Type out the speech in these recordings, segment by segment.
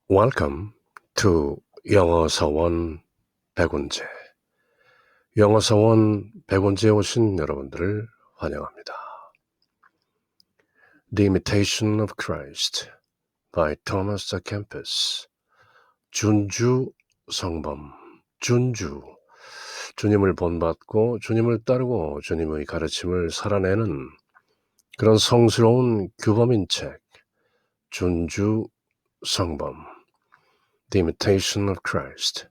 Welcome to 영어서원 백운재. 영어서원 백운재에 오신 여러분들을 환영합니다. The Imitation of Christ by Thomas A. Kempis. 준주 성범. 준주. 주님을 본받고 주님을 따르고 주님의 가르침을 살아내는 그런 성스러운 규범인 책. 준주 성범. The Imitation of Christ.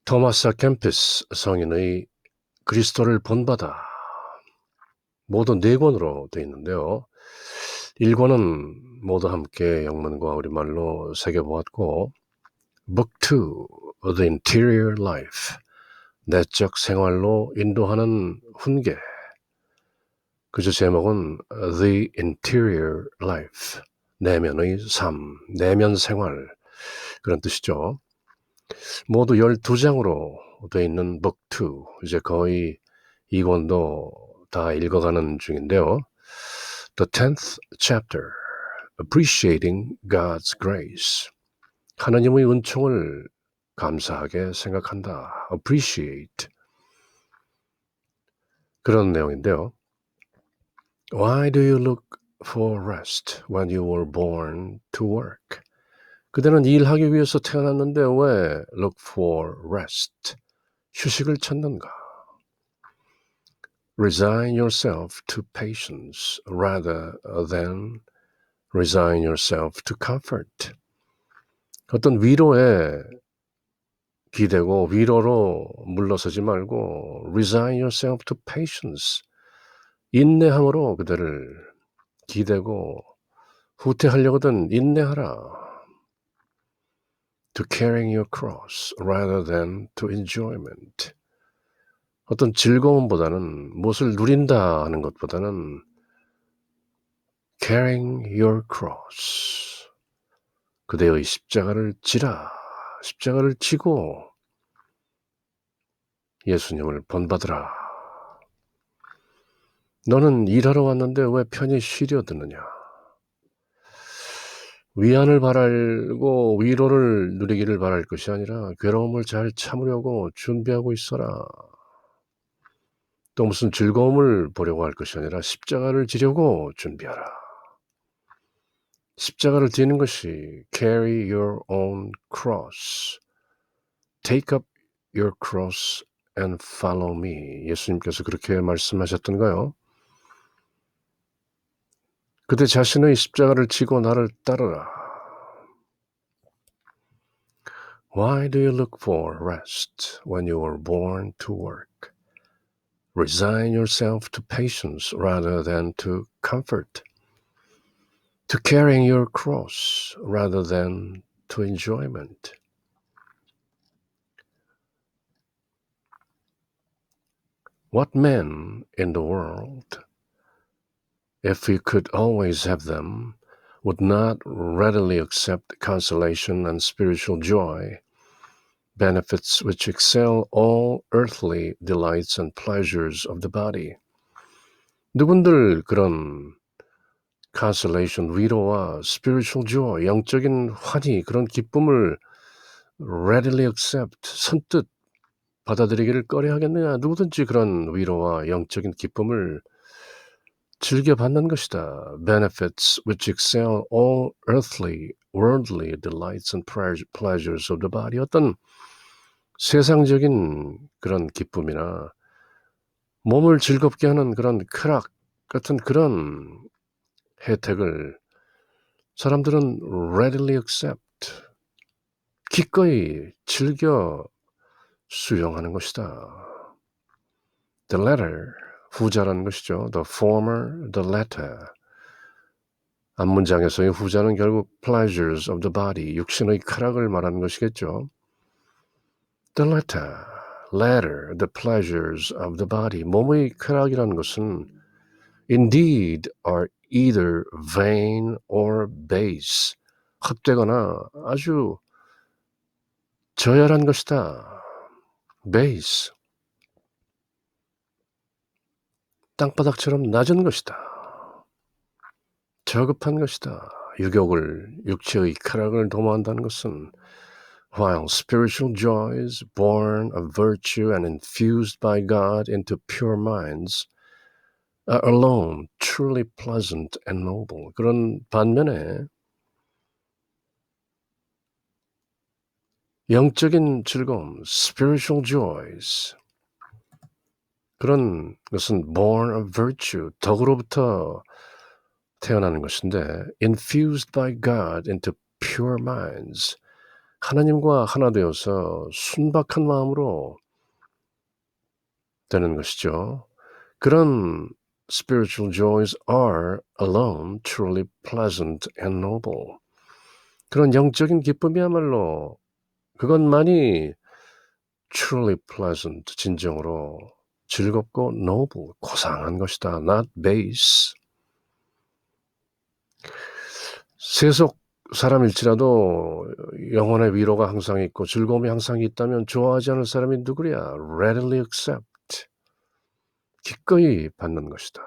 토마스 캠피스 성인의 그리스도를 본받아 모두 4권으로 되어 있는데요. 1권은 모두 함께 영문과 우리말로 새겨보았고 Book 2, The Interior Life, 내적 생활로 인도하는 훈계. 그저 제목은 The Interior Life, 내면의 삶, 내면 생활, 그런 뜻이죠. 모두 12장으로 되어 있는 Book 2, 이제 거의 2권도 다 읽어가는 중인데요. The 10th chapter, Appreciating God's Grace. 하나님의 은총을 감사하게 생각한다. Appreciate. 그런 내용인데요. Why do you look for rest when you were born to work? 그대는 일하기 위해서 태어났는데 왜 look for rest? 휴식을 찾는가? Resign yourself to patience rather than resign yourself to comfort. 어떤 위로에 기대고 위로로 물러서지 말고 resign yourself to patience. 인내함으로 그대를 기대고 후퇴하려거든 인내하라. To carrying your cross rather than to enjoyment. 어떤 즐거움보다는 무엇을 누린다 하는 것보다는 carrying your cross. 그대의 십자가를 지라. 십자가를 지고 예수님을 본받으라. 너는 일하러 왔는데 왜 편히 쉬려 드느냐. 위안을 바라고 위로를 누리기를 바랄 것이 아니라 괴로움을 잘 참으려고 준비하고 있어라. 또 무슨 즐거움을 보려고 할 것이 아니라 십자가를 지려고 준비하라. 십자가를 지는 것이 carry your own cross. Take up your cross and follow me. 예수님께서 그렇게 말씀하셨던가요? 그대 자신의 십자가를 지고 나를 따르라. Why do you look for rest when you were born to work? Resign yourself to patience rather than to comfort. To carrying your cross rather than to enjoyment. What men in the world, if we could always have them, would not readily accept consolation and spiritual joy, benefits which excel all earthly delights and pleasures of the body. 누군들 그런 consolation, 위로와 spiritual joy, 영적인 환희, 그런 기쁨을 readily accept, 선뜻 받아들이기를 꺼려하겠느냐. 누구든지 그런 위로와 영적인 기쁨을 즐겨받는 것이다. Benefits which excel all earthly, worldly delights and pleasures of the body. 어떤 세상적인 그런 기쁨이나 몸을 즐겁게 하는 그런 쾌락 같은 그런 혜택을 사람들은 readily accept, 기꺼이 즐겨 수용하는 것이다. The latter, 후자라는 것이죠. The former, the latter. 앞문장에서의 후자는 결국 pleasures of the body, 육신의 쾌락을 말하는 것이겠죠. The latter, the pleasures of the body. 몸의 쾌락이라는 것은 indeed are either vain or base. 헛되거나 아주 저열한 것이다. base. 땅바닥처럼 낮은 것이다. 저급한 것이다. 육체의 쾌락을 도모한다는 것은 while spiritual joys born of virtue and infused by God into pure minds are alone truly pleasant and noble. 그런 반면에 영적인 즐거움, spiritual joys, 그런 것은 born of virtue, 덕으로부터 태어나는 것인데 infused by God into pure minds, 하나님과 하나 되어서 순박한 마음으로 되는 것이죠. 그런 spiritual joys are alone truly pleasant and noble. 그런 영적인 기쁨이야말로 그것만이 truly pleasant, 진정으로 즐겁고 noble, 고상한 것이다. not base. 세속 사람일지라도 영혼의 위로가 항상 있고 즐거움이 항상 있다면 좋아하지 않을 사람이 누구랴? readily accept. 기꺼이 받는 것이다.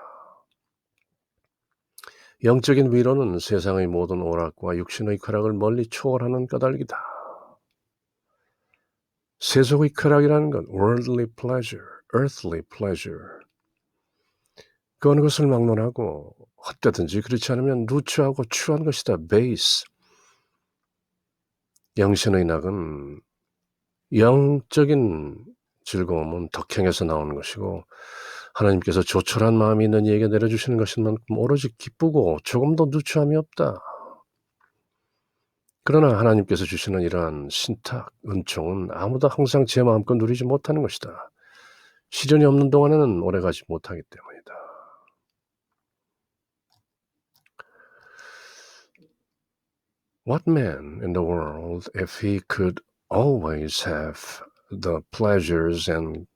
영적인 위로는 세상의 모든 오락과 육신의 쾌락을 멀리 초월하는 까닭이다. 세속의 쾌락이라는 건 worldly pleasure, earthly pleasure. 그 어느 것을 막론하고 헛되든지 그렇지 않으면 누추하고 추한 것이다. base. 영신의 낙은 영적인 즐거움은 덕행에서 나오는 것이고 하나님께서 조촐한 마음이 있는 이에게 내려주시는 것인 만큼 오로지 기쁘고 조금도 누추함이 없다. 그러나 하나님께서 주시는 이러한 신탁, 은총은 아무도 항상 제 마음껏 누리지 못하는 것이다. 시련이 없는 동안에는 오래가지 못하기 때문이다. What man in the world, if he could always have the pleasures and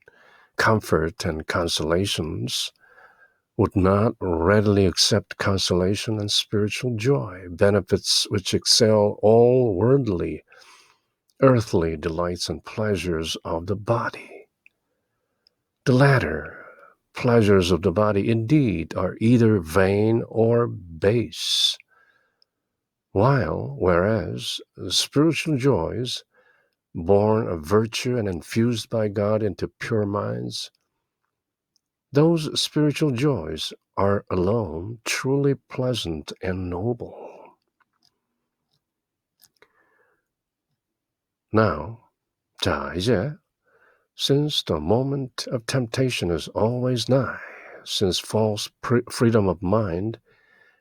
comfort and consolations, would not readily accept consolation and spiritual joy, benefits which excel all worldly, earthly delights and pleasures of the body? The latter, pleasures of the body, indeed, are either vain or base, whereas spiritual joys, born of virtue and infused by God into pure minds, those spiritual joys are alone truly pleasant and noble. Now, 이제 since the moment of temptation is always nigh, since false freedom of mind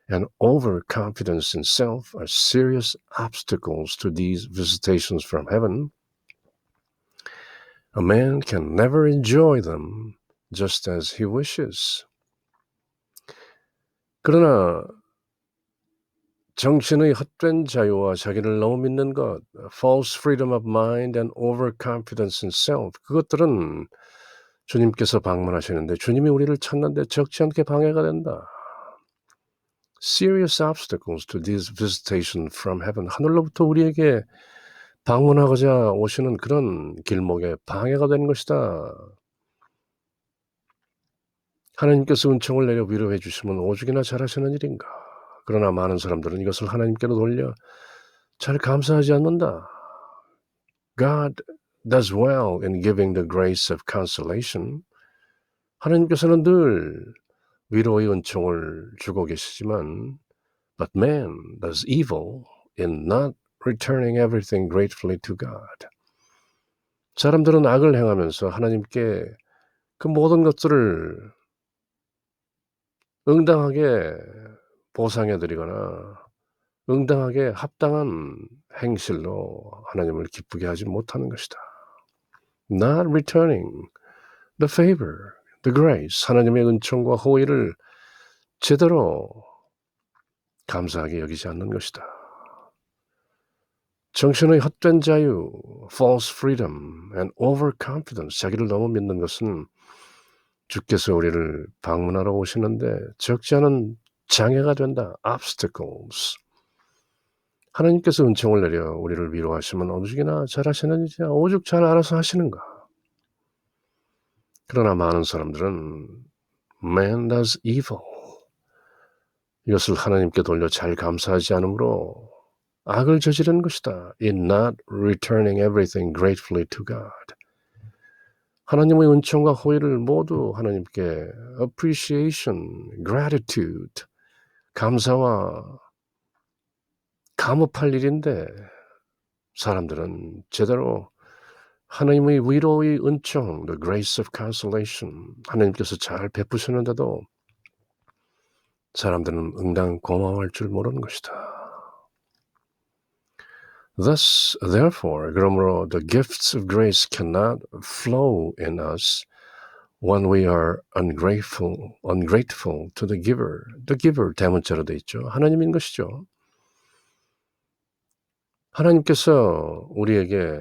and overconfidence in self are serious obstacles to these visitations from heaven, a man can never enjoy them just as he wishes. 그러나 정신의 헛된 자유와 자기를 너무 믿는 것, false freedom of mind and overconfidence in self, 그것들은 주님께서 방문하시는데 주님이 우리를 찾는데 적지 않게 방해가 된다. Serious obstacles to this visitation from heaven. 하늘로부터 우리에게 방문하고자 오시는 그런 길목에 방해가 되는 것이다. 하나님께서 은총을 내려 위로해 주시면 오죽이나 잘하시는 일인가. 그러나 많은 사람들은 이것을 하나님께로 돌려 잘 감사하지 않는다. God does well in giving the grace of consolation. 하나님께서는 늘 위로의 은총을 주고 계시지만 but man does evil in not returning everything gratefully to God. 사람들은 악을 행하면서 하나님께 그 모든 것들을 응당하게 보상해드리거나 응당하게 합당한 행실로 하나님을 기쁘게 하지 못하는 것이다. Not returning the favor, the grace, 하나님의 은총과 호의를 제대로 감사하게 여기지 않는 것이다. 정신의 헛된 자유, false freedom and overconfidence, 자기를 너무 믿는 것은 주께서 우리를 방문하러 오시는데 적지 않은 장애가 된다. obstacles. 하나님께서 은총을 내려 우리를 위로하시면 오죽이나 잘하시는 일이야. 오죽 잘 알아서 하시는가. 그러나 많은 사람들은 man does evil 이것을 하나님께 돌려 잘 감사하지 않으므로 악을 저지르는 것이다. In not returning everything gratefully to God. 하나님의 은총과 호의를 모두 하나님께 appreciation, gratitude, 감사와 감업할 일인데 사람들은 제대로 하나님의 위로의 은총, the grace of consolation, 하나님께서 잘 베푸시는데도 사람들은 응당 고마워할 줄 모르는 것이다. Thus, therefore, 그러므로 the gifts of grace cannot flow in us when we are ungrateful to the giver. The giver 대문자로 돼 있죠. 하나님인 것이죠. 하나님께서 우리에게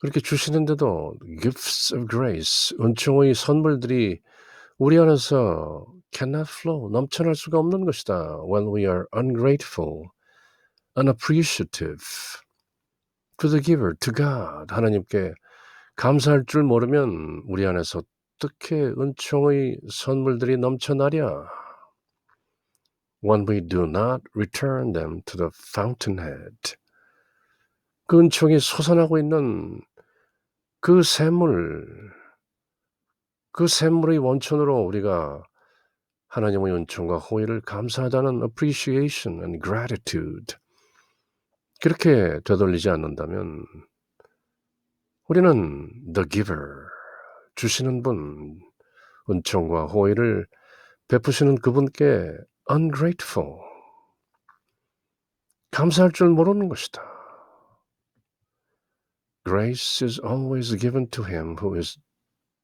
그렇게 주시는데도 gifts of grace, 은총의 선물들이 우리 안에서 cannot flow, 넘쳐날 수가 없는 것이다. When we are ungrateful, unappreciative to the giver, to God, 하나님께 감사할 줄 모르면 우리 안에서 어떻게 은총의 선물들이 넘쳐나랴? When we do not return them to the fountainhead, 그 은총이 솟아나고 있는 그 샘물의 원천으로 우리가 하나님의 은총과 호의를 감사하다는 appreciation and gratitude 그렇게 되돌리지 않는다면 우리는 the giver, 주시는 분, 은총과 호의를 베푸시는 그분께 ungrateful, 감사할 줄 모르는 것이다. Grace is always given to him who is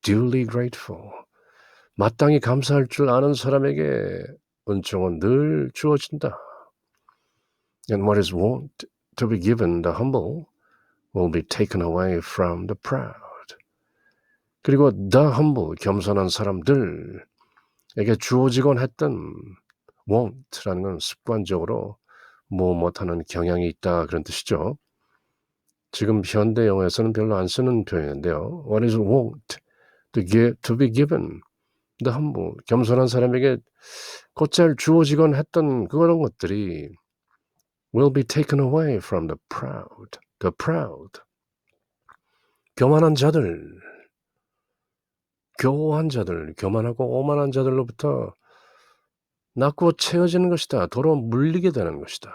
duly grateful. 마땅히 감사할 줄 아는 사람에게 은총은 늘 주어진다. And what is wont to be given the humble will be taken away from the proud. 그리고 the humble, 겸손한 사람들에게 주어지곤 했던 won't라는 건 습관적으로 못하는 경향이 있다 그런 뜻이죠. 지금 현대 영어에서는 별로 안 쓰는 표현인데요. What is wont to be given the humble, 겸손한 사람에게 곧잘 주어지곤 했던 그런 것들이 will be taken away from the proud. The proud. 교만한 자들, 교한 자들, 교만하고 오만한 자들로부터 낫고 채워지는 것이다. 도로 물리게 되는 것이다.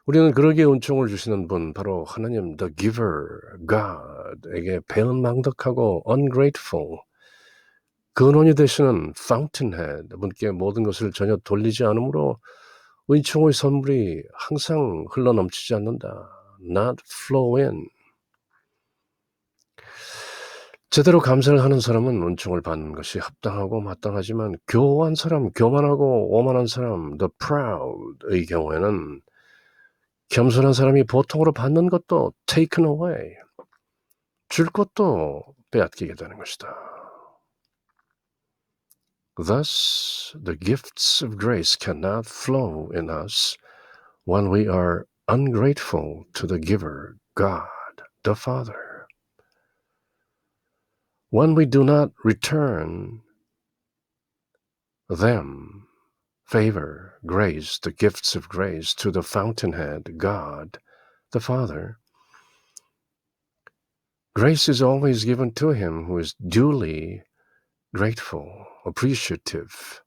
우리는 그러기에 은총을 주시는 분, 바로 하나님, the giver, God에게 배은망덕하고 ungrateful, 근원이 되시는 fountainhead, 분께 모든 것을 전혀 돌리지 않으므로 은총의 선물이 항상 흘러넘치지 않는다. Not flow in. 제대로 감사를 하는 사람은 은총을 받는 것이 합당하고 마땅하지만 교한 사람, 교만하고 오만한 사람, the proud의 경우에는 겸손한 사람이 보통으로 받는 것도 taken away, 줄 것도 빼앗기게 되는 것이다. Thus, the gifts of grace cannot flow in us when we are ungrateful to the giver, God, the Father. When we do not return them, favor, grace, the gifts of grace to the fountainhead, God, the Father, grace is always given to him who is duly grateful, appreciative,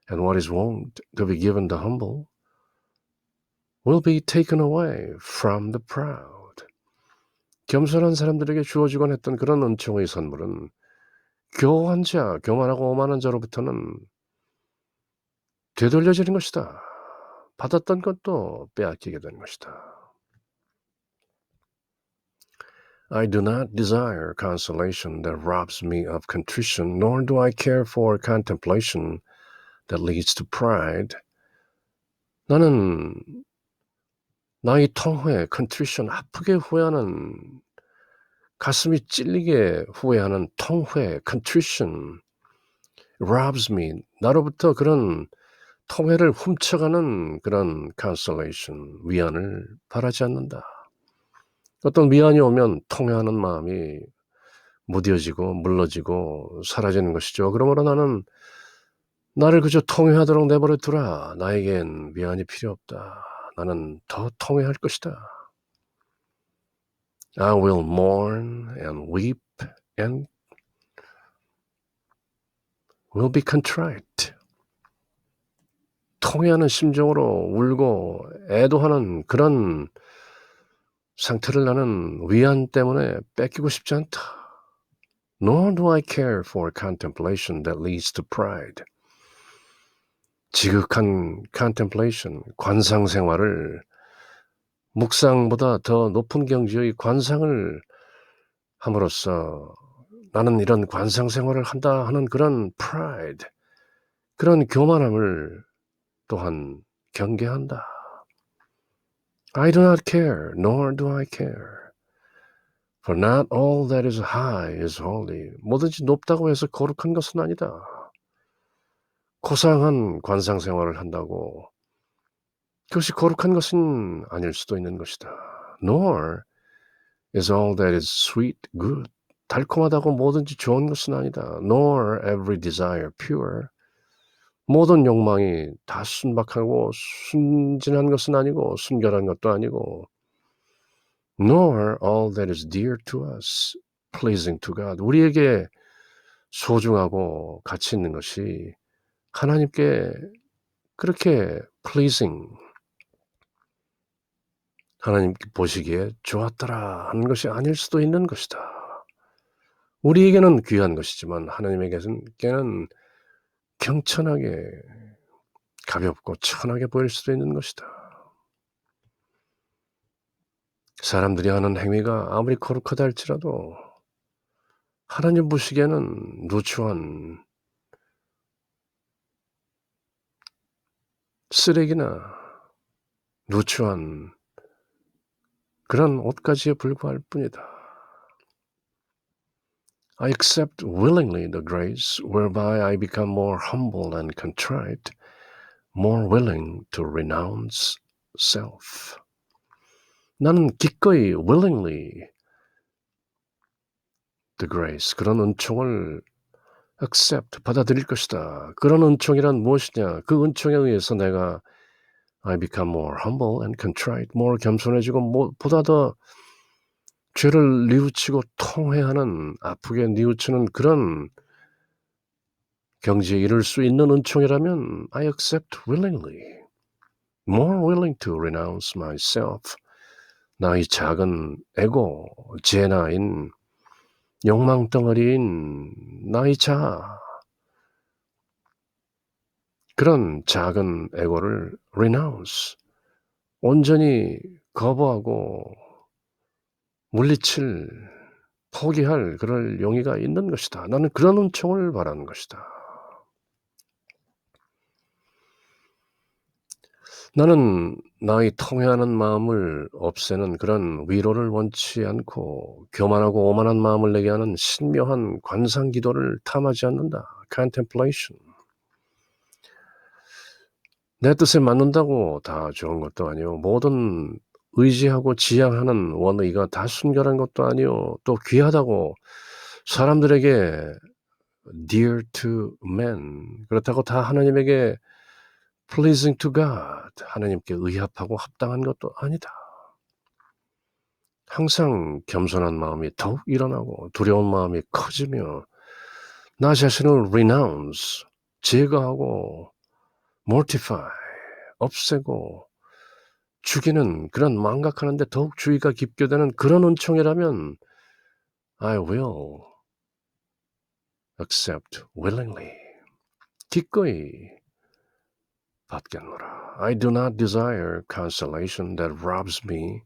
and what is wont to be given the humble will be taken away from the proud. 겸손한 사람들에게 주어지곤 했던 그런 은총의 선물은 교한 자, 교만하고 오만한 자로부터는 되돌려지는 것이다. 받았던 것도 빼앗기게 되는 것이다. I do not desire consolation that robs me of contrition, nor do I care for contemplation that leads to pride. 나는 나의 통회, contrition, 아프게 후회하는, 가슴이 찔리게 후회하는 통회, contrition, robs me, 나로부터 그런 통회를 훔쳐가는 그런 consolation, 위안을 바라지 않는다. 어떤 위안이 오면 통회하는 마음이 무뎌지고 물러지고 사라지는 것이죠. 그러므로 나는 나를 그저 통회하도록 내버려 두라. 나에겐 미안이 필요 없다. 나는 더 통회할 것이다. I will mourn and weep and will be contrite. 통회하는 심정으로 울고 애도하는 그런 상태를 나는 위안 때문에 뺏기고 싶지 않다. Nor do I care for contemplation that leads to pride. 지극한 contemplation, 관상 생활을 묵상보다 더 높은 경지의 관상을 함으로써 나는 이런 관상 생활을 한다 하는 그런 pride, 그런 교만함을 또한 경계한다. I do not care, nor do I care. For not all that is high is holy. 뭐든지 높다고 해서 거룩한 것은 아니다. 고상한 관상 생활을 한다고 그것이 거룩한 것은 아닐 수도 있는 것이다. Nor is all that is sweet good. 달콤하다고 뭐든지 좋은 것은 아니다. Nor every desire pure. 모든 욕망이 다 순박하고 순진한 것은 아니고 순결한 것도 아니고 Nor all that is dear to us pleasing to God. 우리에게 소중하고 가치 있는 것이 하나님께 그렇게 pleasing, 하나님께 보시기에 좋았더라 하는 것이 아닐 수도 있는 것이다. 우리에게는 귀한 것이지만 하나님에게는 경천하게 가볍고 천하게 보일 수도 있는 것이다. 사람들이 하는 행위가 아무리 거룩하다 할지라도 하나님 보시기에는 누추한 쓰레기나 누추한 그런 옷가지에 불과할 뿐이다. I accept willingly the grace whereby I become more humble and contrite, more willing to renounce self. 나는 기꺼이 willingly the grace, 그런 은총을 accept, 받아들일 것이다. 그런 은총이란 무엇이냐? 그 은총에 의해서 내가 I become more humble and contrite, more 겸손해지고 보다 더 죄를 뉘우치고 통회하는, 아프게 뉘우치는 그런 경지에 이를 수 있는 은총이라면 I accept willingly, more willing to renounce myself. 나의 작은 에고, 제나인, 욕망덩어리인 나의 자아, 그런 작은 에고를 renounce, 온전히 거부하고 물리칠, 포기할 그럴 용의가 있는 것이다. 나는 그런 은총을 바라는 것이다. 나는 나의 통회하는 마음을 없애는 그런 위로를 원치 않고 교만하고 오만한 마음을 내게 하는 신묘한 관상 기도를 탐하지 않는다. contemplation. 내 뜻에 맞는다고 다 좋은 것도 아니요. 모든 의지하고 지향하는 원의가 다 순결한 것도 아니요. 또 귀하다고 사람들에게 dear to men, 그렇다고 다 하나님에게 pleasing to God, 하나님께 의합하고 합당한 것도 아니다. 항상 겸손한 마음이 더욱 일어나고 두려운 마음이 커지며 나 자신을 renounce, 제거하고 mortify, 없애고 죽이는 그런 망각하는데 더욱 주의가 깊게 되는 그런 은총이라면 I will accept willingly. 기꺼이 받겠노라. I do not desire consolation that robs me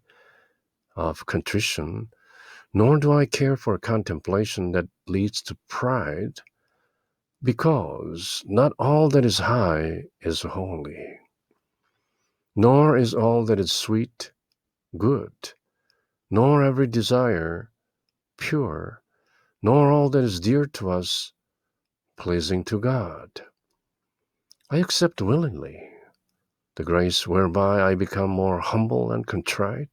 of contrition, nor do I care for contemplation that leads to pride, because not all that is high is holy, nor is all that is sweet good, nor every desire pure, nor all that is dear to us pleasing to God. I accept willingly the grace whereby I become more humble and contrite,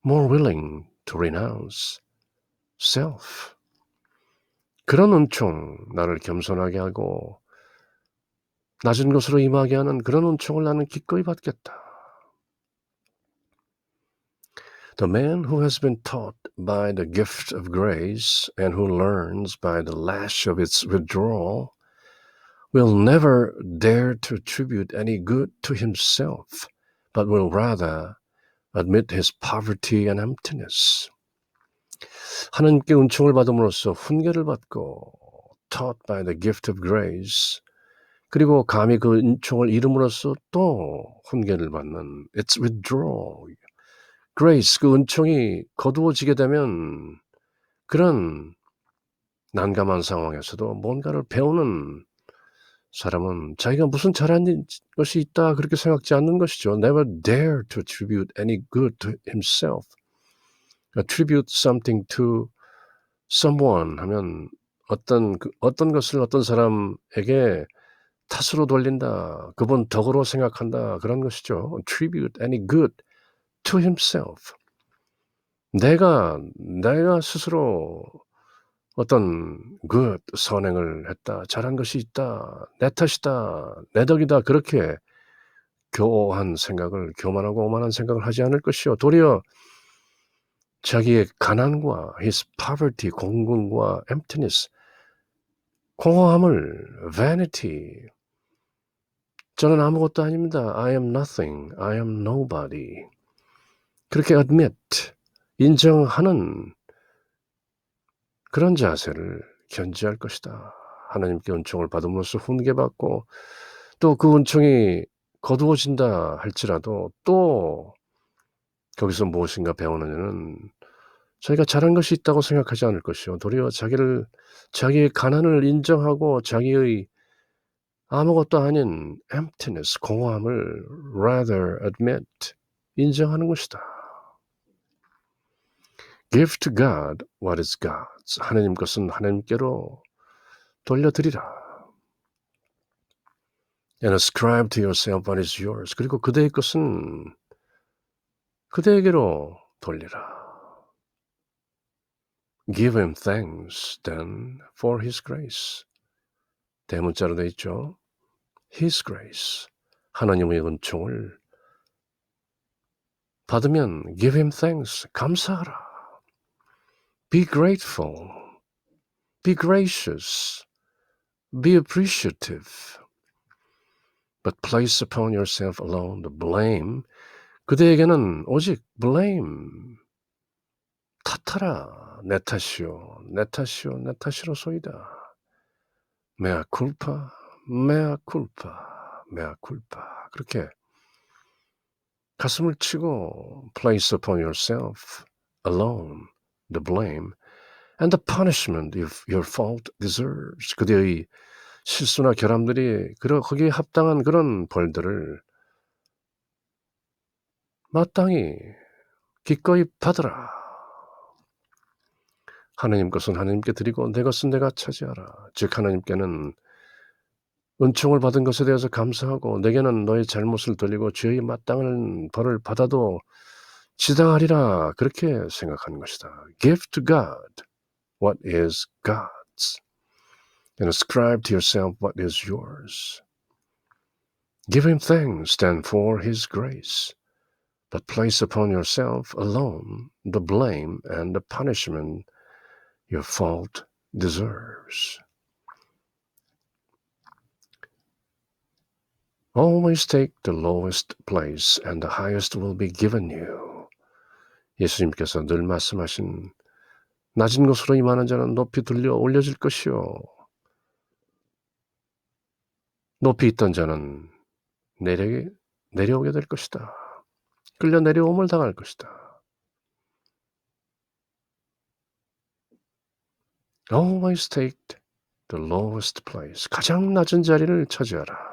more willing to renounce self. 그런 은총, 나를 겸손하게 하고 낮은 곳으로 임하게 하는 그런 은총을 나는 기꺼이 받겠다. The man who has been taught by the gift of grace and who learns by the lash of its withdrawal will never dare to attribute any good to himself, but will rather admit his poverty and emptiness. 하나님께 은총을 받음으로써 훈계를 받고 taught by the gift of grace 그리고 감히 그 은총을 잃음으로써 또 훈계를 받는 its withdrawal. grace 그 은총이 거두어지게 되면 그런 난감한 상황에서도 뭔가를 배우는 사람은 자기가 무슨 잘한 것이 있다 그렇게 생각지 않는 것이죠. Never dare to attribute any good to himself. attribute something to someone 하면 어떤 것을 어떤 사람에게 탓으로 돌린다. 그분 덕으로 생각한다. 그런 것이죠. attribute any good to himself. 내가 스스로 어떤 good 선행을 했다. 잘한 것이 있다. 내 탓이다. 내 덕이다. 그렇게 교만하고 오만한 생각을 하지 않을 것이요. 도리어 자기의 가난과 his poverty, 공공과 emptiness, 공허함을 vanity, 저는 아무것도 아닙니다. I am nothing. I am nobody. 그렇게 admit, 인정하는 그런 자세를 견지할 것이다. 하나님께 은총을 받음으로써 훈계받고 또 그 은총이 거두어진다 할지라도 또 거기서 무엇인가 배우느냐는 자기가 잘한 것이 있다고 생각하지 않을 것이요. 도리어 자기의 가난을 인정하고 자기의 아무것도 아닌 emptiness, 공허함을 rather admit, 인정하는 것이다. Give to God what is God's. 하나님 것은 하나님께로 돌려드리라. And ascribe to yourself what is yours. 그리고 그대의 것은 그대에게로 돌리라. Give him thanks then for his grace. 대문자로 되어 있죠. His grace. 하나님의 은총을 받으면 give him thanks. 감사하라. Be grateful. Be gracious. Be appreciative. But place upon yourself alone the blame. 그대에게는 오직 blame. 탓하라. 내 탓이요. 내 탓이요. 내 탓이로소이다. mea culpa. mea culpa. mea culpa. 그렇게 가슴을 치고 place upon yourself alone the blame and the punishment if your fault deserves. 그대의 실수나 결함들이 거기에 합당한 그런 벌들을 마땅히 기꺼이 받으라. 하나님 것은 하나님께 드리고 내 것은 내가 차지하라. 즉 하나님께는 은총을 받은 것에 대해서 감사하고 내게는 너의 잘못을 돌리고 죄의 마땅한 벌을 받아도 지당하리라. 그렇게 생각하는 것이다. Give to God what is God's and ascribe to yourself what is yours. Give him thanks then for his grace, but place upon yourself alone the blame and the punishment your fault deserves. Always take the lowest place and the highest will be given you. 예수님께서 늘 말씀하신 낮은 곳으로 임하는 자는 높이 들려 올려질 것이요. 높이 있던 자는 내려오게 될 것이다. 끌려 내려옴을 당할 것이다. Always take the lowest place. 가장 낮은 자리를 차지하라.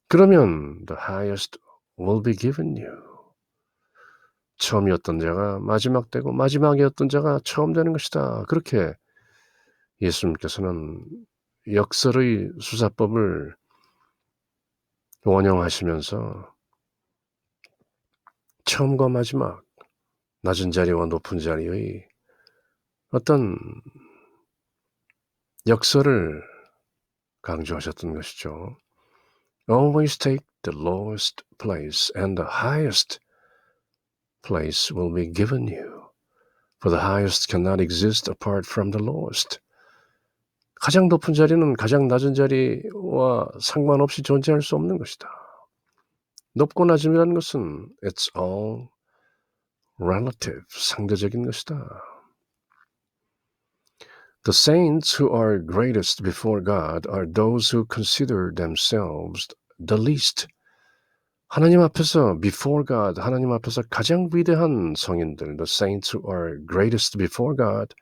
그러면 the highest will be given you. 처음이었던 자가 마지막 되고 마지막이었던 자가 처음 되는 것이다. 그렇게 예수님께서는 역설의 수사법을 원용하시면서 처음과 마지막, 낮은 자리와 높은 자리의 어떤 역설을 강조하셨던 것이죠. Always take the lowest place and the highest place will be given you. For the highest cannot exist apart from the lowest. 가장 높은 자리는 가장 낮은 자리와 상관없이 존재할 수 없는 것이다. 높고 낮음이라는 것은 it's all relative, 상대적인 것이다. The saints who are greatest before God are those who consider themselves the least. 하나님 앞에서 before God, 하나님 앞에서 가장 위대한 성인들, the saints who are greatest before God,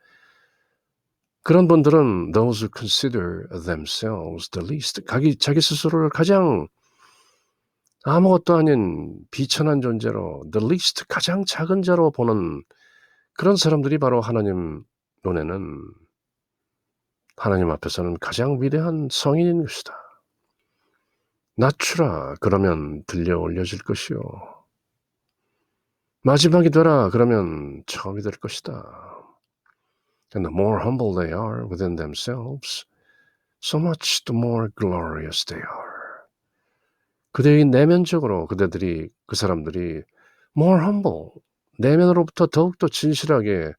그런 분들은 those who consider themselves the least, 자기 스스로를 가장 아무것도 아닌 비천한 존재로 the least, 가장 작은 자로 보는 그런 사람들이 바로 하나님 눈에는 하나님 앞에서는 가장 위대한 성인인 것이다. 낮추라 그러면 들려 올려질 것이요. 마지막이 되라 그러면 처음이 될 것이다. And the more humble they are within themselves, so much the more glorious they are. 그들이 내면적으로 그 사람들이 more humble, 내면으로부터 더욱더 진실하게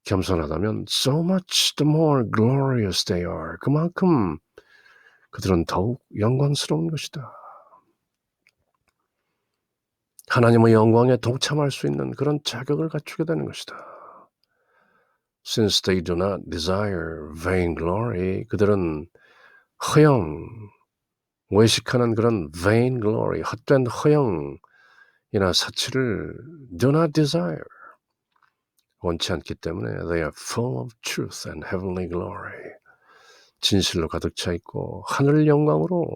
겸손하다면 so much the more glorious they are. 그만큼 그들은 더욱 영광스러운 것이다. 하나님의 영광에 동참할 수 있는 그런 자격을 갖추게 되는 것이다. Since they do not desire vain glory, 그들은 허영, 외식하는 그런 vain glory, 헛된 허영이나 사치를 do not desire, 원치 않기 때문에 they are full of truth and heavenly glory. 진실로 가득 차 있고 하늘 영광으로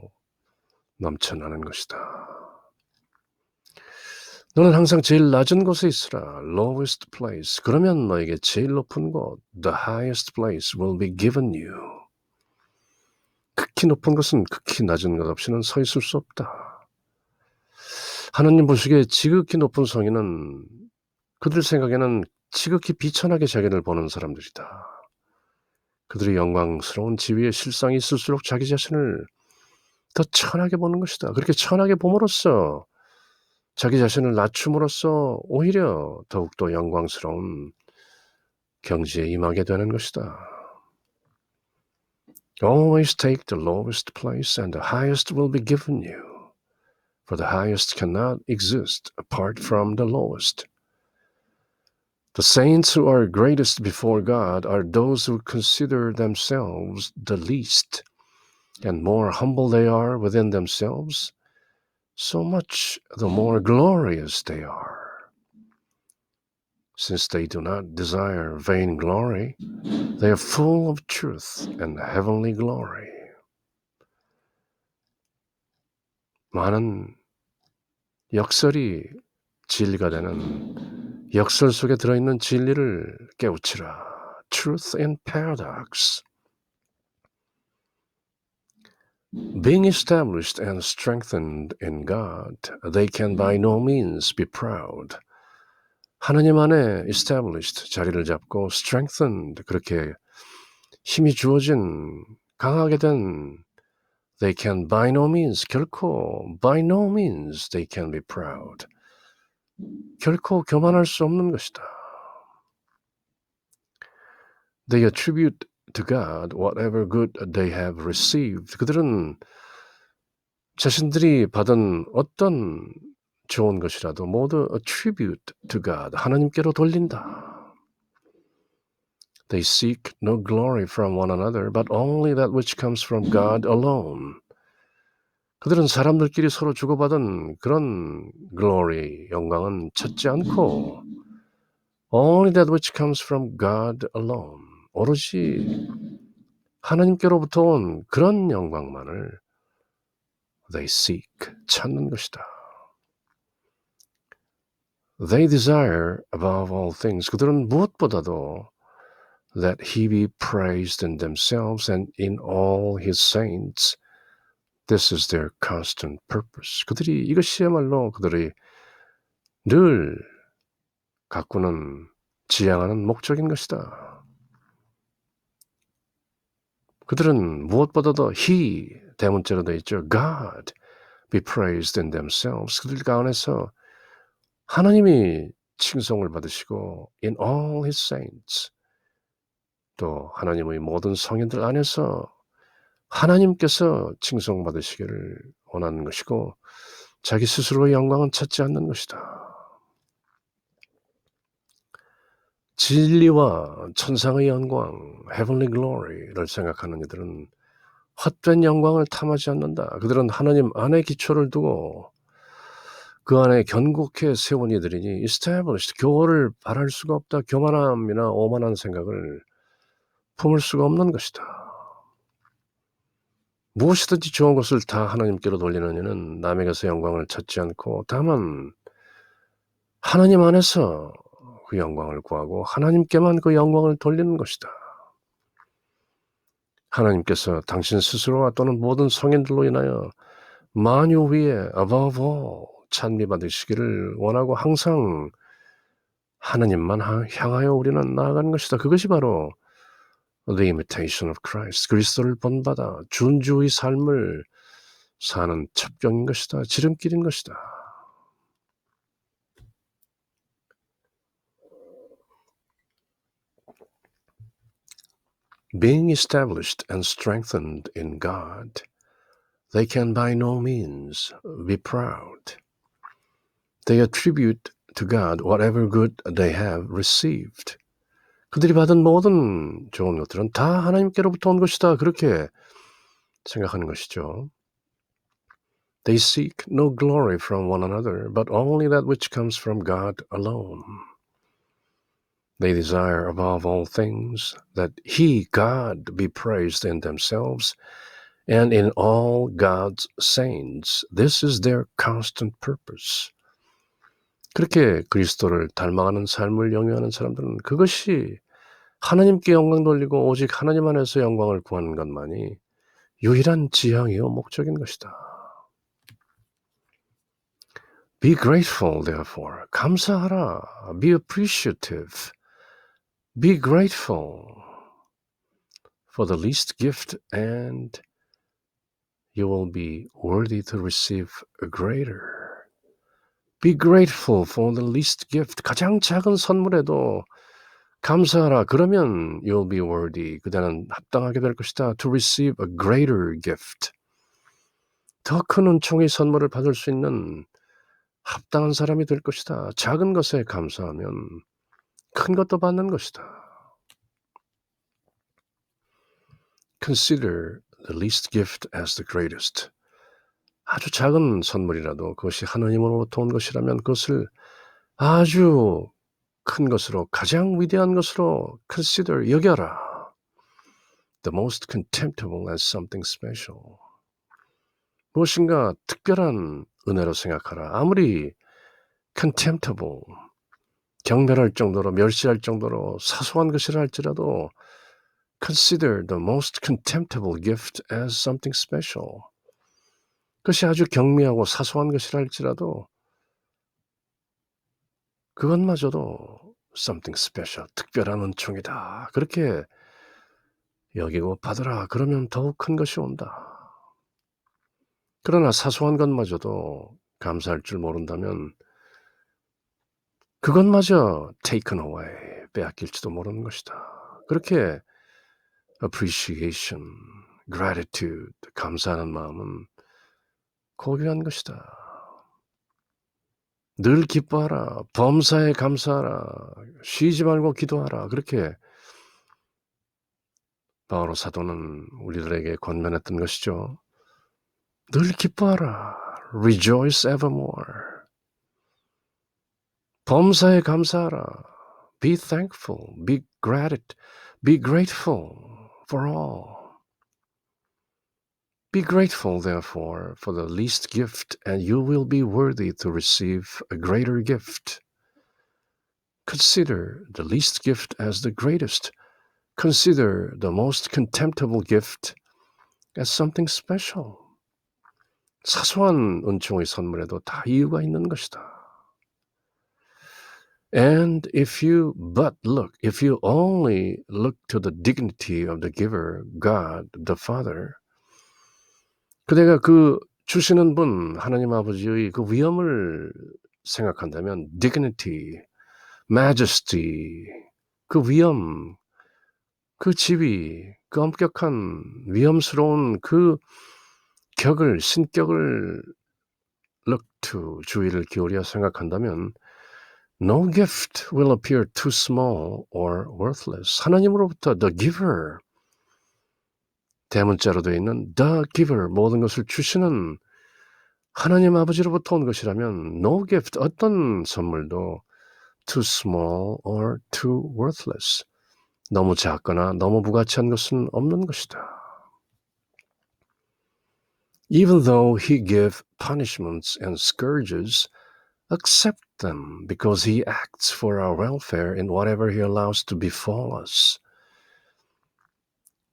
넘쳐나는 것이다. 너는 항상 제일 낮은 곳에 있으라. lowest place. 그러면 너에게 제일 높은 곳, the highest place will be given you. 극히 높은 것은 극히 낮은 것 없이는 서 있을 수 없다. 하나님 보시기에 지극히 높은 성인은 그들 생각에는 지극히 비천하게 자기를 보는 사람들이다. 그들이 영광스러운 지위에 실상이 있을수록 자기 자신을 더 천하게 보는 것이다. 그렇게 천하게 봄으로써 자기 자신을 낮춤으로써 오히려 더욱더 영광스러운 경지에 임하게 되는 것이다. Always take the lowest place and the highest will be given you. For the highest cannot exist apart from the lowest. The saints who are greatest before God are those who consider themselves the least, and more humble they are within themselves, so much the more glorious they are. Since they do not desire vain glory, they are full of truth and heavenly glory. 많은 역설이 진리가 되는 역설 속에 들어있는 진리를 깨우치라. Truth and paradox. Being established and strengthened in God, they can by no means be proud. 하나님 안에 established, 자리를 잡고 strengthened, 그렇게 힘이 주어진, 강하게 된 they can by no means, 결코 by no means they can be proud. 결코 교만할 수 없는 것이다. They attribute to God whatever good they have received. 그들은 자신들이 받은 어떤 좋은 것이라도 모두 attribute to God, 하나님께로 돌린다. They seek no glory from one another, but only that which comes from God alone. 그들은 사람들끼리 서로 주고받은 그런 glory, 영광은 찾지 않고 only that which comes from God alone. 오로지 하나님께로부터 온 그런 영광만을 they seek, 찾는 것이다. They desire above all things. 그들은 무엇보다도 that he be praised in themselves and in all his saints. This is their constant purpose. 그들이 이것이야말로 그들이 늘 가꾸는 지향하는 목적인 것이다. 그들은 무엇보다도 He 대문자로 되어 있죠. God be praised in themselves. 그들 가운데서 하나님이 칭송을 받으시고 in all His saints 또 하나님의 모든 성인들 안에서 하나님께서 칭송받으시기를 원하는 것이고 자기 스스로의 영광은 찾지 않는 것이다. 진리와 천상의 영광, heavenly glory를 생각하는 이들은 헛된 영광을 탐하지 않는다. 그들은 하나님 안에 기초를 두고 그 안에 견고하게 세운 이들이니 established, 교호를 바랄 수가 없다. 교만함이나 오만한 생각을 품을 수가 없는 것이다. 무엇이든지 좋은 것을 다 하나님께로 돌리는 이는 남에게서 영광을 찾지 않고 다만 하나님 안에서 그 영광을 구하고 하나님께만 그 영광을 돌리는 것이다. 하나님께서 당신 스스로와 또는 모든 성인들로 인하여 만유 위에 above all 찬미받으시기를 원하고 항상 하나님만 향하여 우리는 나아가는 것이다. 그것이 바로 the imitation of Christ, 그리스도를 본받아 준주의 삶을 사는 첩경인 것이다. 지름길인 것이다. Being established and strengthened in God, they can by no means be proud. They attribute to God whatever good they have received. 그들이 받은 모든 좋은 것들은 다 하나님께로부터 온 것이다. 그렇게 생각하는 것이죠. They seek no glory from one another, but only that which comes from God alone. They desire above all things that He, God, be praised in themselves and in all God's saints. This is their constant purpose. 그렇게 그리스도를 닮아가는 삶을 영위하는 사람들은 그것이 하나님께 영광 돌리고 오직 하나님 안에서 영광을 구하는 것만이 유일한 지향이요 목적인 것이다. Be grateful, therefore. 감사하라. Be appreciative. Be grateful for the least gift and you will be worthy to receive a greater. Be grateful for the least gift. 가장 작은 선물에도 감사하라. 그러면 you'll be worthy. 그대는 합당하게 될 것이다. To receive a greater gift. 더 큰 은총의 선물을 받을 수 있는 합당한 사람이 될 것이다. 작은 것에 감사하면 큰 것도 받는 것이다. Consider the least gift as the greatest. 아주 작은 선물이라도 그것이 하나님으로부터 온 것이라면 그것을 아주 큰 것으로 가장 위대한 것으로 consider 여겨라. The most contemptible as something special. 무엇인가 특별한 은혜로 생각하라. 아무리 contemptible, 경멸할 정도로 멸시할 정도로 사소한 것이라 할지라도 consider the most contemptible gift as something special. 그것이 아주 경미하고 사소한 것이라 할지라도 그것마저도 something special, 특별한 은총이다. 그렇게 여기고 받으라. 그러면 더욱 큰 것이 온다. 그러나 사소한 것마저도 감사할 줄 모른다면 그것마저 taken away, 빼앗길지도 모르는 것이다. 그렇게 appreciation, gratitude, 감사하는 마음은 고귀한 것이다. 늘 기뻐하라. 범사에 감사하라. 쉬지 말고 기도하라. 그렇게 바오로 사도는 우리들에게 권면했던 것이죠. 늘 기뻐하라. Rejoice evermore. 범사에 감사하라. Be thankful. Be grateful for all. Be grateful, therefore, for the least gift, and you will be worthy to receive a greater gift. Consider the least gift as the greatest. Consider the most contemptible gift as something special. 사소한 은총의 선물에도 다 이유가 있는 것이다. But look, if you only look to the dignity of the giver, God, the Father, 그대가 그 주시는 분, 하나님 아버지의 그 위엄을 생각한다면, dignity, majesty, 그 위엄, 그 지위, 그 엄격한 위엄스러운 그 격을, 신격을 look to, 주의를 기울여 생각한다면 no gift will appear too small or worthless. 하나님으로부터 the giver, 대문자로 되어 있는 the giver, 모든 것을 주시는 하나님 아버지로부터 온 것이라면 no gift, 어떤 선물도 too small or too worthless, 너무 작거나 너무 무가치한 것은 없는 것이다. Even though he gave punishments and scourges, accept them because he acts for our welfare in whatever he allows to befall us.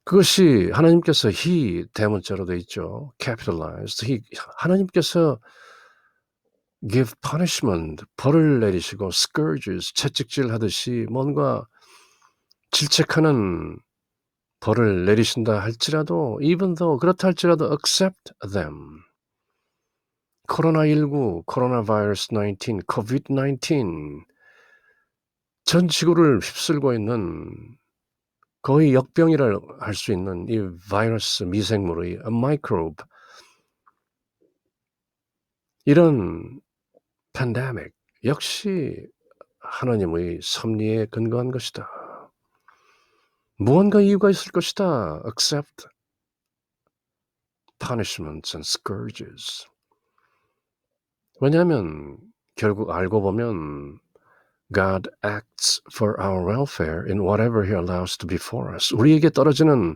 그것이 하나님께서 he 대문자로 되어 있죠. capitalized. 하나님께서 give punishment, 벌을 내리시고 scourges, 채찍질 하듯이 뭔가 질책하는 벌을 내리신다 할지라도 even though, 그렇다 할지라도 accept them. 코로나19, 코로나 바이러스 19, COVID-19 전 지구를 휩쓸고 있는 거의 역병이라 할 수 있는 이 바이러스 미생물의 a microbe, 이런 팬데믹 역시 하나님의 섭리에 근거한 것이다. 무언가 이유가 있을 것이다. Accept punishments and scourges. 왜냐하면 결국 알고 보면 God acts for our welfare in whatever He allows to be for us. 우리에게 닥치는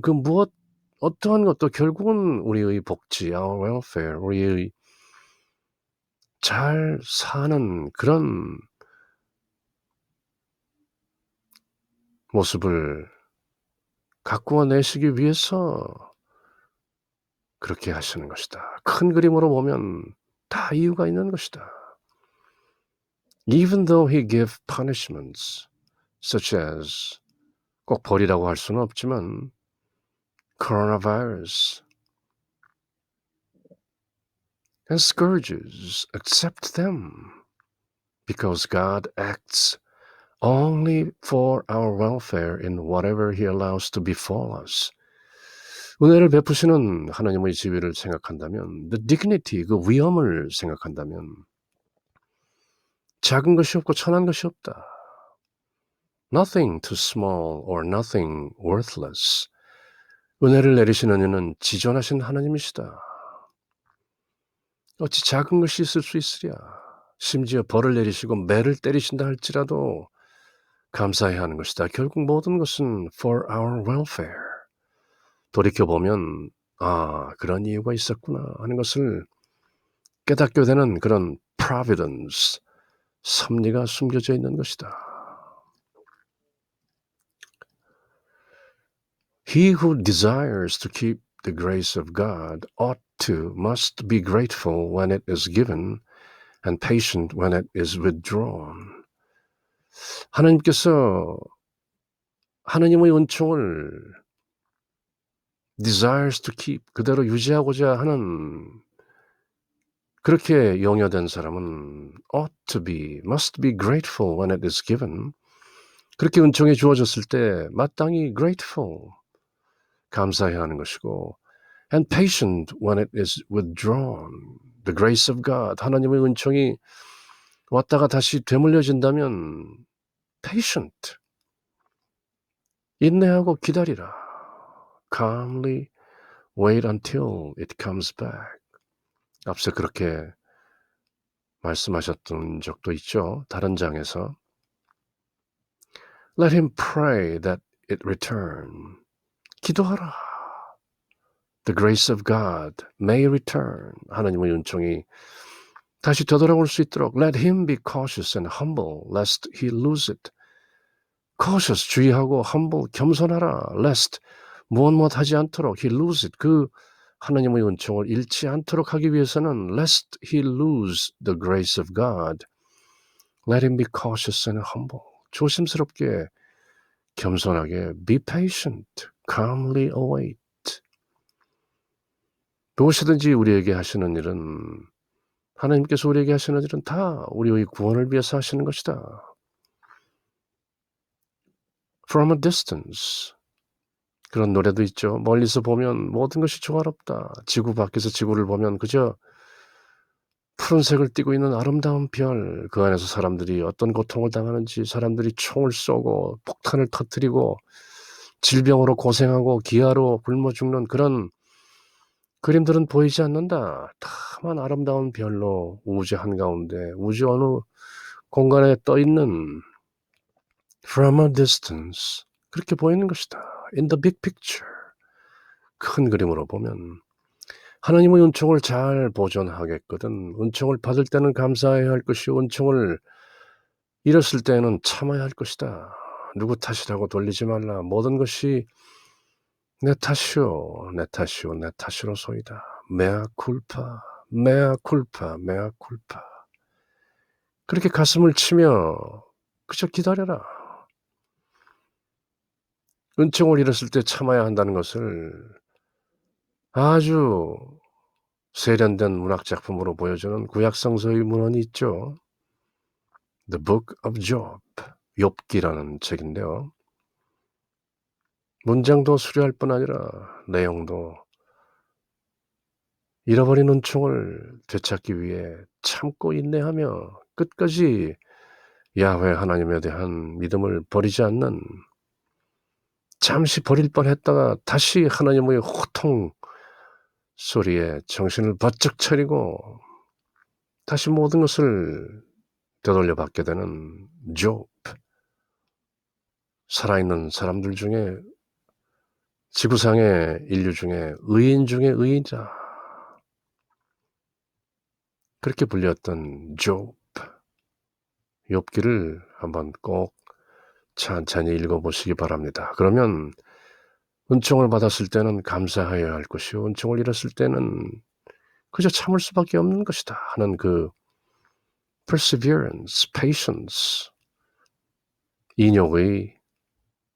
그 무엇, 어떠한 것도 결국은 우리의 복지, our welfare, 우리의 잘 사는 그런 모습을 가꾸어 내시기 위해서 그렇게 하시는 것이다. 큰 그림으로 보면 다 이유가 있는 것이다. Even though he gave punishments, such as, 꼭 벌이라고 할 수는 없지만 coronavirus and scourges, accept them because God acts only for our welfare in whatever he allows to befall us. 은혜를 베푸시는 하나님의 지위를 생각한다면, the dignity, 그 위엄을 생각한다면 작은 것이 없고 천한 것이 없다. Nothing too small or nothing worthless. 은혜를 내리시는 이는 지존하신 하나님이시다. 어찌 작은 것이 있을 수 있으랴. 심지어 벌을 내리시고 매를 때리신다 할지라도 감사해야 하는 것이다. 결국 모든 것은 for our welfare. 돌이켜보면 그런 이유가 있었구나 하는 것을 깨닫게 되는 그런 providence, 섭리가 숨겨져 있는 것이다. He who desires to keep the grace of God must be grateful when it is given and patient when it is withdrawn. 하나님께서 하나님의 은총을 desires to keep, 그대로 유지하고자 하는, 그렇게 용여된 사람은 must be grateful when it is given. 그렇게 은총이 주어졌을 때 마땅히 grateful, 감사해야 하는 것이고, and patient when it is withdrawn. The grace of God, 하나님의 은총이 왔다가 다시 되물려진다면 patient, 인내하고 기다리라. Calmly wait until it comes back. 앞서 그렇게 말씀하셨던 적도 있죠. 다른 장에서 Let him pray that it return. 기도하라. The grace of God may return. 하나님의 은총이 다시 되돌아올 수 있도록 Let him be cautious and humble lest he lose it. cautious, 주의하고 humble, 겸손하라. lest, 무엇 하지 않도록 he lose it. 그 하나님의 은총을 잃지 않도록 하기 위해서는 lest he lose the grace of God. Let him be cautious and humble. 조심스럽게 겸손하게 be patient, calmly await. 무엇이든지 우리에게 하시는 일은 하나님께서 우리에게 하시는 일은 다 우리의 구원을 위해서 하시는 것이다. From a distance. 그런 노래도 있죠. 멀리서 보면 모든 것이 조화롭다. 지구 밖에서 지구를 보면 그저 푸른색을 띠고 있는 아름다운 별, 그 안에서 사람들이 어떤 고통을 당하는지, 사람들이 총을 쏘고 폭탄을 터뜨리고 질병으로 고생하고 기아로 굶어 죽는 그런 그림들은 보이지 않는다. 다만 아름다운 별로 우주 한가운데 우주 어느 공간에 떠 있는 from a distance 그렇게 보이는 것이다. In the big picture. 큰 그림으로 보면 하나님의 은총을 잘 보존하겠거든. 은총을 받을 때는 감사해야 할 것이요 은총을 잃었을 때는 참아야 할 것이다. 누구 탓이라고 돌리지 말라. 모든 것이 내 탓이요, 내 탓이요, 내 탓이로소이다. 메아 쿨파, 메아 쿨파, 메아 쿨파. 그렇게 가슴을 치며 그저 기다려라. 은총을 잃었을 때 참아야 한다는 것을 아주 세련된 문학 작품으로 보여주는 구약성서의 문헌이 있죠. The Book of Job, 욥기라는 책인데요. 문장도 수려할 뿐 아니라 내용도 잃어버린 은총을 되찾기 위해 참고 인내하며 끝까지 야훼 하나님에 대한 믿음을 버리지 않는 잠시 버릴 뻔했다가 다시 하나님의 호통 소리에 정신을 바짝 차리고 다시 모든 것을 되돌려 받게 되는 욥. 살아있는 사람들 중에 지구상의 인류 중에 의인 중에 의인자 그렇게 불렸던 욥. 욥기를 한번 꼭 찬찬히 읽어보시기 바랍니다. 그러면 은총을 받았을 때는 감사해야 할 것이요 은총을 잃었을 때는 그저 참을 수밖에 없는 것이다 하는 그 perseverance, patience, 인욕의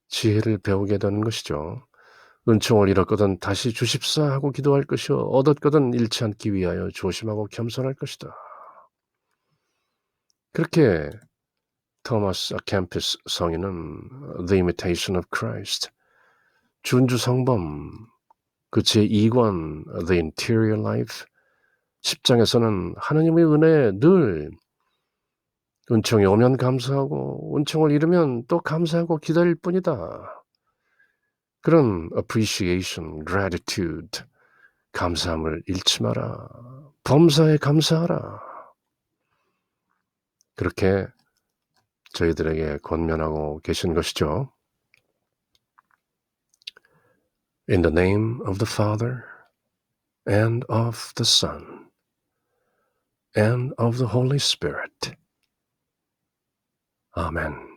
지혜를 배우게 되는 것이죠. 은총을 잃었거든 다시 주십사 하고 기도할 것이요 얻었거든 잃지 않기 위하여 조심하고 겸손할 것이다. 그렇게 토마스 아켐피스 성인은 The Imitation of Christ, 준주성범, 그 제2권 The Interior Life 10장에서는 하나님의 은혜에 늘 은총이 오면 감사하고 은총을 잃으면 또 감사하고 기다릴 뿐이다. 그런 appreciation, gratitude, 감사함을 잃지 마라. 범사에 감사하라. 그렇게 저희들에게 권면하고 계신 것이죠. In the name of the Father and of the Son and of the Holy Spirit. Amen.